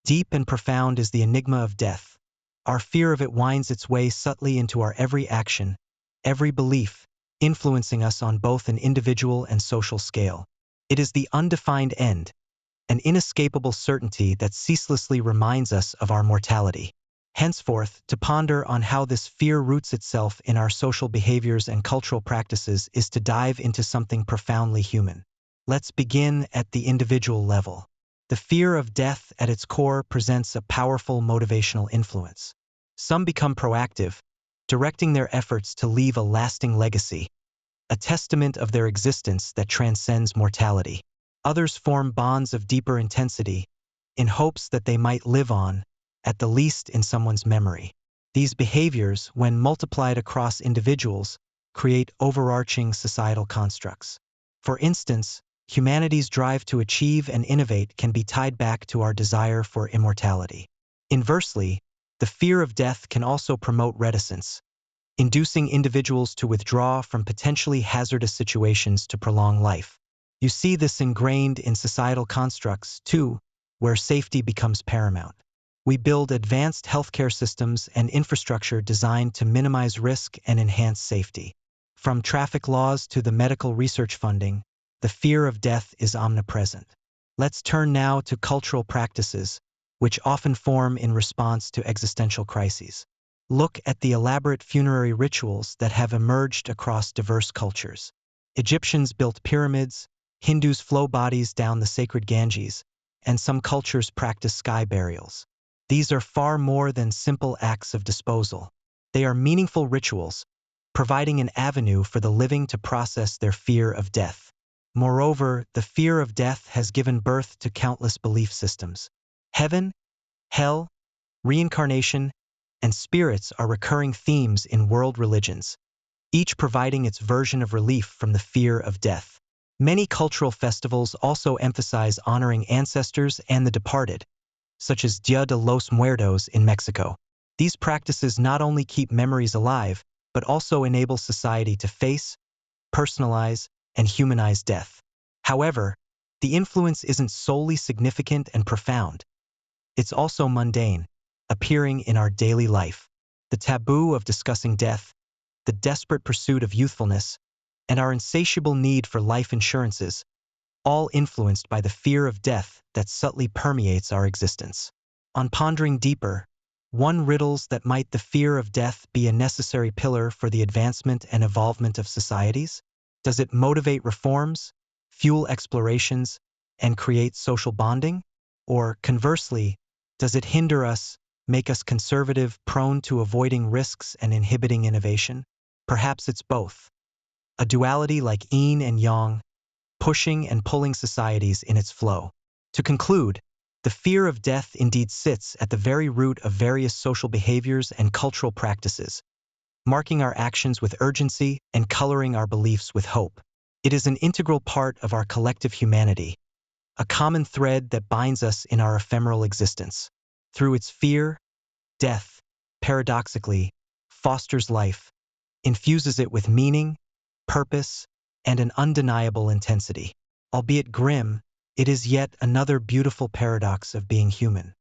Deep and profound is the enigma of death. Our fear of it winds its way subtly into our every action, every belief, influencing us on both an individual and social scale. It is the undefined end, an inescapable certainty that ceaselessly reminds us of our mortality. Henceforth, to ponder on how this fear roots itself in our social behaviors and cultural practices is to dive into something profoundly human. Let's begin at the individual level. The fear of death at its core presents a powerful motivational influence. Some become proactive, directing their efforts to leave a lasting legacy, a testament of their existence that transcends mortality. Others form bonds of deeper intensity, in hopes that they might live on, at the least in someone's memory. These behaviors, when multiplied across individuals, create overarching societal constructs. For instance, humanity's drive to achieve and innovate can be tied back to our desire for immortality. Inversely, the fear of death can also promote reticence, inducing individuals to withdraw from potentially hazardous situations to prolong life. You see this ingrained in societal constructs, too, where safety becomes paramount. We build advanced healthcare systems and infrastructure designed to minimize risk and enhance safety. From traffic laws to the medical research funding, the fear of death is omnipresent. Let's turn now to cultural practices, which often form in response to existential crises. Look at the elaborate funerary rituals that have emerged across diverse cultures. Egyptians built pyramids, Hindus flow bodies down the sacred Ganges, and some cultures practice sky burials. These are far more than simple acts of disposal. They are meaningful rituals, providing an avenue for the living to process their fear of death. Moreover, the fear of death has given birth to countless belief systems. Heaven, hell, reincarnation, and spirits are recurring themes in world religions, each providing its version of relief from the fear of death. Many cultural festivals also emphasize honoring ancestors and the departed, such as Dia de los Muertos in Mexico. These practices not only keep memories alive, but also enable society to face, personalize, and humanize death. However, the influence isn't solely significant and profound. It's also mundane, appearing in our daily life. The taboo of discussing death, the desperate pursuit of youthfulness, and our insatiable need for life insurances, all influenced by the fear of death that subtly permeates our existence. On pondering deeper, one riddles that might the fear of death be a necessary pillar for the advancement and evolvement of societies? Does it motivate reforms, fuel explorations, and create social bonding? Or, conversely, does it hinder us, make us conservative, prone to avoiding risks and inhibiting innovation? Perhaps it's both. A duality like yin and yang, pushing and pulling societies in its flow. To conclude, the fear of death indeed sits at the very root of various social behaviors and cultural practices, marking our actions with urgency and coloring our beliefs with hope. It is an integral part of our collective humanity, a common thread that binds us in our ephemeral existence. Through its fear, death, paradoxically, fosters life, infuses it with meaning, purpose, and an undeniable intensity. Albeit grim, it is yet another beautiful paradox of being human.